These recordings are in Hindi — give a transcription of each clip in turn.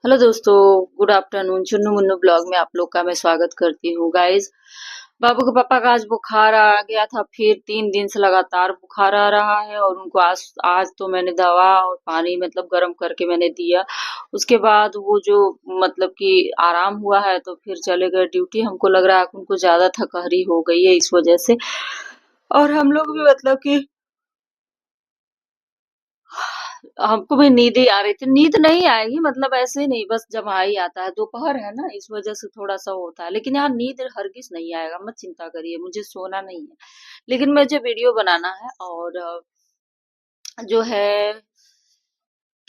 हेलो दोस्तों, good afternoon. Chunnu Munnu blog में आप लोग का मैं स्वागत करती हूँ गाइस। बाबू के पापा का आज बुखार आ गया था, फिर 3 दिन से लगातार बुखार आ रहा है और उनको आज आज तो मैंने दवा और पानी मतलब गर्म करके मैंने दिया। उसके बाद वो जो मतलब कि आराम हुआ है तो फिर चले गए ड्यूटी। हमको लग रहा है कि उनको ज्यादा थकारी हो गई है इस वजह से। और हम लोग भी मतलब कि हमको भी नींद ही आ रही थी। नींद नहीं आएगी मतलब ऐसे ही नहीं, बस जब ही आता है। दोपहर है ना, इस वजह से थोड़ा सा होता है, लेकिन यहाँ नींद हरगिज नहीं आएगा, मत चिंता करिए। मुझे सोना नहीं है, लेकिन मुझे वीडियो बनाना है। और जो है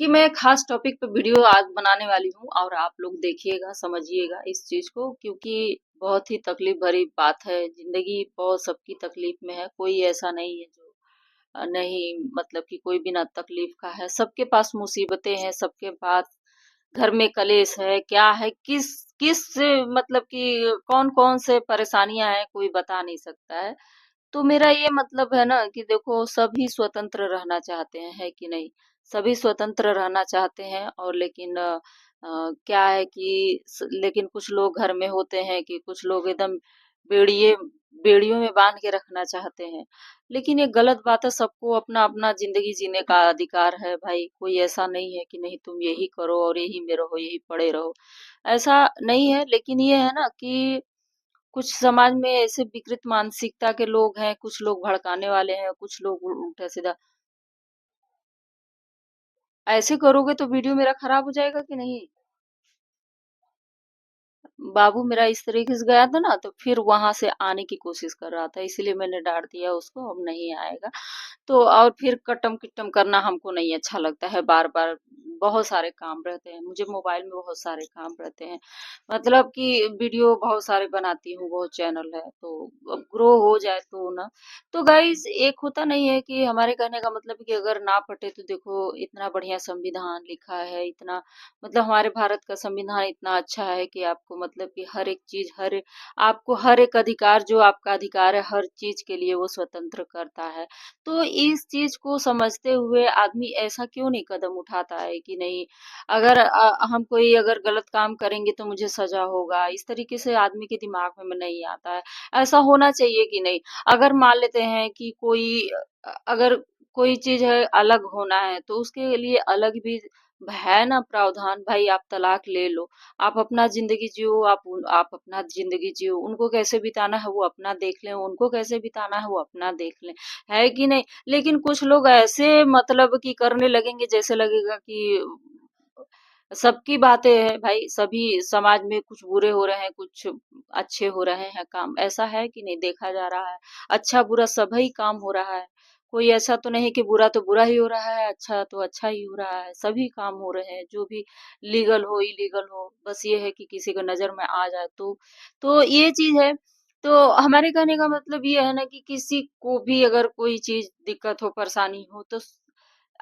कि मैं खास टॉपिक पे वीडियो आज बनाने वाली हूँ और आप लोग देखिएगा, समझिएगा इस चीज को, क्योंकि बहुत ही तकलीफ भरी बात है। जिंदगी बहुत सबकी तकलीफ में है, कोई ऐसा नहीं है जो नहीं मतलब कि कोई बिना तकलीफ का है। सबके पास मुसीबतें हैं, सबके पास घर में कलेश है, क्या है, किस किस मतलब कि कौन कौन से परेशानियां हैं, कोई बता नहीं सकता है। तो मेरा ये मतलब है ना कि देखो, सभी स्वतंत्र रहना चाहते हैं, है कि नहीं। सभी स्वतंत्र रहना चाहते हैं और लेकिन क्या है कि लेकिन कुछ लोग घर में होते हैं कि कुछ लोग एकदम बेड़िए बेड़ियों में बांध के रखना चाहते हैं। लेकिन ये गलत बात है। सबको अपना अपना जिंदगी जीने का अधिकार है भाई। कोई ऐसा नहीं है कि नहीं तुम यही करो और यही में रहो, यही पड़े रहो, ऐसा नहीं है। लेकिन ये है ना कि कुछ समाज में ऐसे विकृत मानसिकता के लोग हैं, कुछ लोग भड़काने वाले हैं, कुछ लोग उल्टा सीधा। ऐसे करोगे तो वीडियो मेरा खराब हो जाएगा कि नहीं। बाबू मेरा इस तरीके से गया था ना, तो फिर वहां से आने की कोशिश कर रहा था, इसलिए मैंने डांट दिया उसको, अब नहीं आएगा। तो और फिर कटम किटम करना हमको नहीं अच्छा लगता है बार बार। बहुत सारे काम रहते हैं मुझे, मोबाइल में बहुत सारे काम रहते हैं। मतलब कि वीडियो बहुत सारे बनाती हूँ, बहुत चैनल है, तो अब ग्रो हो जाए तो ना। तो गाइज, एक होता नहीं है कि हमारे कहने का मतलब कि अगर ना पटे तो देखो, इतना बढ़िया संविधान लिखा है, इतना मतलब हमारे भारत का संविधान इतना अच्छा है कि आपको मतलब कि हर एक चीज, हर आपको हर एक अधिकार, जो आपका अधिकार है हर चीज के लिए वो स्वतंत्र करता है। तो इस चीज को समझते हुए आदमी ऐसा क्यों नहीं कदम उठाता है कि नहीं, अगर हम कोई अगर गलत काम करेंगे तो मुझे सजा होगा, इस तरीके से आदमी के दिमाग में नहीं आता है। ऐसा होना चाहिए कि नहीं। अगर मान लेते हैं कि कोई अगर कोई चीज है अलग होना है तो उसके लिए अलग भी है ना प्रावधान। भाई आप तलाक ले लो, आप अपना जिंदगी जियो, आप अपना जिंदगी जियो, उनको कैसे बिताना है वो अपना देख लें, उनको कैसे बिताना है वो अपना देख लें, है कि नहीं। लेकिन कुछ लोग ऐसे मतलब कि करने लगेंगे जैसे लगेगा कि सबकी बातें है भाई। सभी समाज में कुछ बुरे हो रहे हैं, कुछ अच्छे हो रहे हैं काम, ऐसा है कि नहीं, देखा जा रहा है। अच्छा बुरा सभी काम हो रहा है। कोई ऐसा तो नहीं कि बुरा तो बुरा ही हो रहा है, अच्छा तो अच्छा ही हो रहा है। सभी काम हो रहे हैं, जो भी लीगल हो इलीगल हो, बस ये है कि किसी को नजर में आ जाए तो ये चीज है। तो हमारे कहने का मतलब ये है ना कि किसी को भी अगर कोई चीज दिक्कत हो, परेशानी हो, तो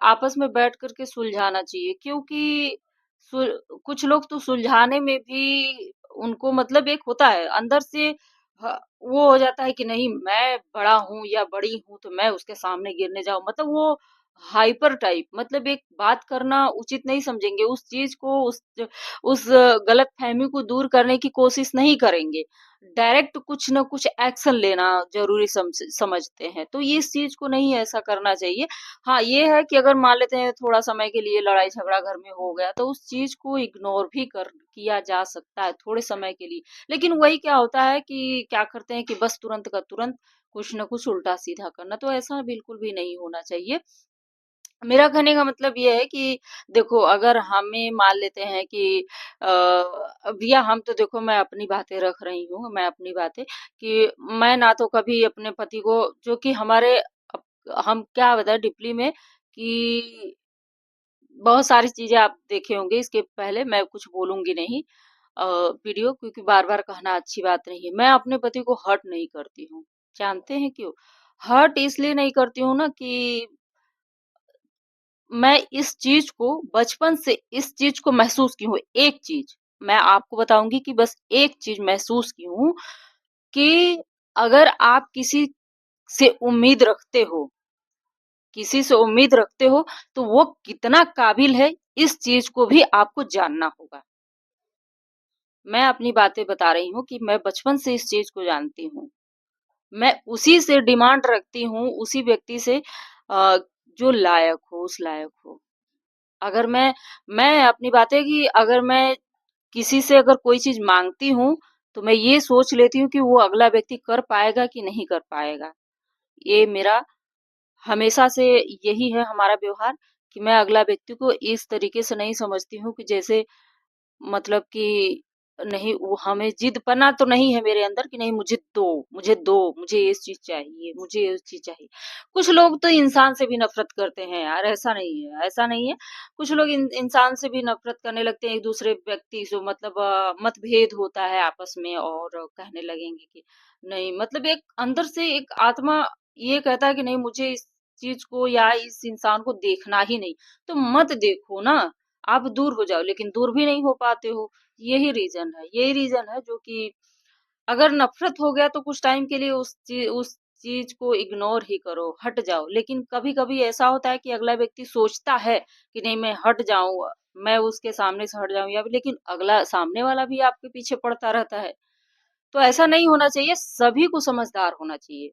आपस में बैठ करके सुलझाना चाहिए। क्योंकि कुछ लोग तो सुलझाने में भी उनको मतलब एक होता है अंदर से, वो हो जाता है कि नहीं मैं बड़ा हूँ या बड़ी हूँ तो मैं उसके सामने गिरने जाऊं, मतलब वो हाइपर टाइप, मतलब एक बात करना उचित नहीं समझेंगे, उस चीज को उस गलत फहमी को दूर करने की कोशिश नहीं करेंगे। डायरेक्ट कुछ ना कुछ एक्शन लेना जरूरी समझते हैं, तो ये इस चीज को नहीं ऐसा करना चाहिए। हाँ, ये है कि अगर मान लेते हैं थोड़ा समय के लिए लड़ाई झगड़ा घर में हो गया तो उस चीज को इग्नोर भी कर किया जा सकता है थोड़े समय के लिए। लेकिन वही क्या होता है कि क्या करते हैं कि बस तुरंत का तुरंत कुछ न कुछ उल्टा सीधा करना, तो ऐसा बिल्कुल भी नहीं होना चाहिए। मेरा कहने का मतलब ये है कि देखो, अगर हमें मान लेते हैं कि भैया हम तो देखो, मैं अपनी बातें रख रही हूँ, मैं अपनी बातें कि मैं ना तो कभी अपने पति को, जो कि हमारे हम क्या बताएं डीपली में कि बहुत सारी चीजें आप देखे होंगे, इसके पहले मैं कुछ बोलूंगी नहीं वीडियो, क्योंकि बार बार कहना अच्छी बात नहीं है। मैं अपने पति को हर्ट नहीं करती हूँ। जानते हैं क्यों? हर्ट इसलिए नहीं करती हूँ ना कि मैं इस चीज को बचपन से इस चीज को महसूस की हूँ। एक चीज मैं आपको बताऊंगी कि बस एक चीज महसूस की हूँ कि अगर आप से उम्मीद रखते हो किसी से उम्मीद रखते हो तो वो कितना काबिल है इस चीज़ को भी आपको जानना होगा। मैं अपनी बातें बता रही हूँ कि मैं बचपन से इस चीज़ को जानती हूँ। मैं उसी से डिमांड रखती हूँ, उसी व्यक्ति से जो लायक हो, उस लायक हो। अगर मैं अपनी बात है कि अगर मैं किसी से अगर कोई चीज़ माँगती हूँ, तो मैं ये सोच लेती हूँ कि वो अगला व्यक्ति कर पाएगा कि नहीं कर पाएगा। ये मेरा हमेशा से यही है हमारा व्यवहार कि मैं अगला व्यक्ति को इस तरीके से नहीं समझती हूँ कि जैसे मतलब कि नहीं वो हमें ज़िदपना तो नहीं है मेरे अंदर कि नहीं मुझे दो, मुझे ये चीज़ चाहिए, मुझे ये चीज़ चाहिए। कुछ लोग तो इंसान से भी नफ़रत करते हैं यार, ऐसा नहीं है। कुछ लोग इंसान से भी नफ़रत करने लगते हैं एक-दूसरे व्यक्ति से मतलब मतभेद होता है आपस में और कहने लगेंगे कि नहीं मतलब एक अंदर से एक आत्मा ये कहता है कि नहीं मुझे इस चीज़ को या इस इंसान को देखना ही नहीं। तो मत देखो ना, आप दूर हो जाओ, लेकिन दूर भी नहीं हो पाते हो। यही रीज़न है जो कि अगर नफ़रत हो गया तो कुछ टाइम के लिए उस चीज़ को इग्नोर ही करो, हट जाओ। लेकिन कभी-कभी ऐसा होता है कि अगला व्यक्ति सोचता है कि नहीं मैं हट जाऊँ, मैं उसके सामने से हट जाऊँ या लेकिन अगला सामने वाला भी आपके पीछे पड़ता रहता है। तो ऐसा नहीं होना चाहिए, सभी को समझदार होना चाहिए।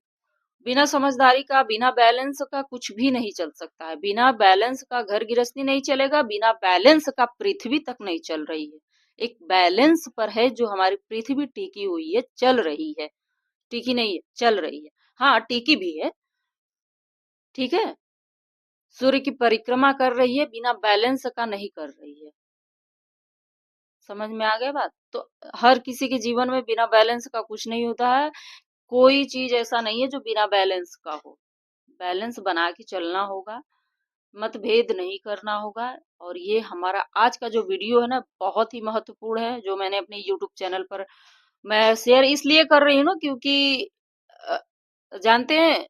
बिना समझदारी का, बिना बैलेंस का कुछ भी नहीं चल सकता है। बिना बैलेंस का घर गृहस्थी नहीं चलेगा, बिना बैलेंस का पृथ्वी तक नहीं चल रही है। एक बैलेंस पर है जो हमारी पृथ्वी टिकी हुई है, चल रही है। टिकी नहीं है, चल रही है। हाँ, टिकी भी है, ठीक है? सूर्य की परिक्रमा कर रही है, बिना बैलेंस का नहीं कर रही है। समझ में आ गया बात? तो हर किसी के जीवन में बिना बैलेंस का कुछ नहीं होता है। कोई चीज़ ऐसा नहीं है जो बिना बैलेंस का हो। बैलेंस बना के चलना होगा। मतभेद नहीं करना होगा और ये हमारा आज का जो वीडियो है ना बहुत ही महत्वपूर्ण है जो मैंने अपने यूट्यूब चैनल पर मैं शेयर इसलिए कर रही हूँ ना क्योंकि अ, जानते हैं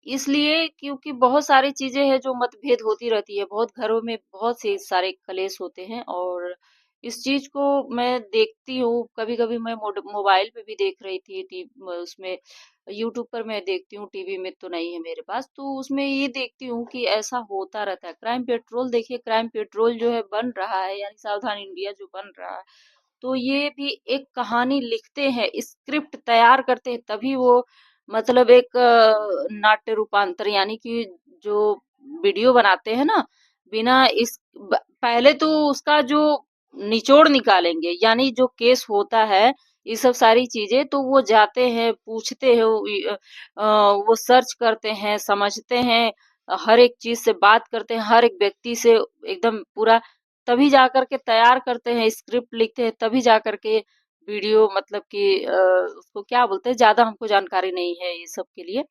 इसलिए क्योंकि बहुत सारी चीजें हैं जो मतभेद होती रहती है बहुत घरों में बहुत से सारे कलेश होते हैं और इस चीज को मैं देखती हूँ कभी कभी मैं मोबाइल पे भी देख रही थी उसमें यूट्यूब पर मैं देखती हूँ टीवी में तो नहीं है मेरे पास तो उसमें ये देखती हूँ कि ऐसा होता रहता है क्राइम पेट्रोल देखिए क्राइम पेट्रोल जो है बन रहा है यानी सावधान इंडिया जो बन रहा है तो ये भी एक कहानी लिखते हैं, स्क्रिप्ट तैयार करते हैं तभी वो मतलब एक नाट्य रूपांतर यानी कि जो वीडियो बनाते हैं ना बिना पहले तो उसका जो निचोड़ निकालेंगे यानी जो केस होता है ये सब सारी चीजें तो वो जाते हैं पूछते हैं वो सर्च करते हैं समझते हैं हर एक चीज से बात करते हैं हर एक व्यक्ति से एकदम पूरा तभी जाकर के तैयार करते हैं, स्क्रिप्ट लिखते हैं, तभी जाकर के वीडियो मतलब कि उसको क्या बोलते हैं, ज़्यादा हमको जानकारी नहीं है ये सब के लिए।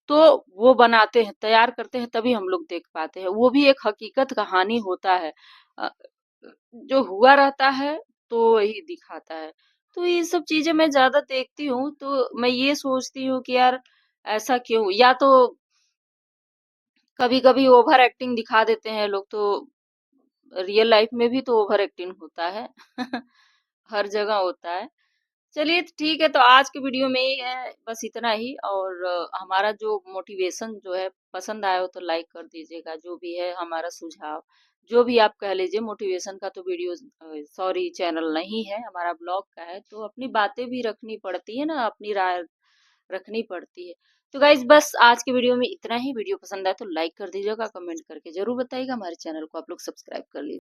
तो वो बनाते हैं, तैयार करते हैं, तभी हम लोग देख पाते हैं। वो भी एक हकीकत कहानी होता है। अ, जो हुआ रहता है, तो वही दिखाता है। तो ये सब चीज़ें मैं ज़्यादा देखती हूँ, तो मैं ये सोचती हूँ कि यार ऐसा क्यों? या तो कभी-कभी ओवर एक्टिंग दिखा देते हैं लोग तो रियल लाइफ में भी तो ओवर एक्टिंग होता है हर जगह होता है चलिए तो ठीक है तो आज के वीडियो में ही है बस इतना ही और हमारा जो मोटिवेशन जो है पसंद आया हो तो लाइक कर दीजिएगा जो भी है हमारा सुझाव जो भी आप कह लीजिए मोटिवेशन का तो वीडियो सॉरी चैनल नहीं है हमारा ब्लॉग का है तो अपनी बातें भी रखनी पड़ती है ना अपनी राय रखनी पड़ती है तो गाइज बस आज के वीडियो में इतना ही वीडियो पसंद आए तो लाइक कर दीजिएगा कमेंट करके जरूर बताइएगा हमारे चैनल को आप लोग सब्सक्राइब कर लीजिए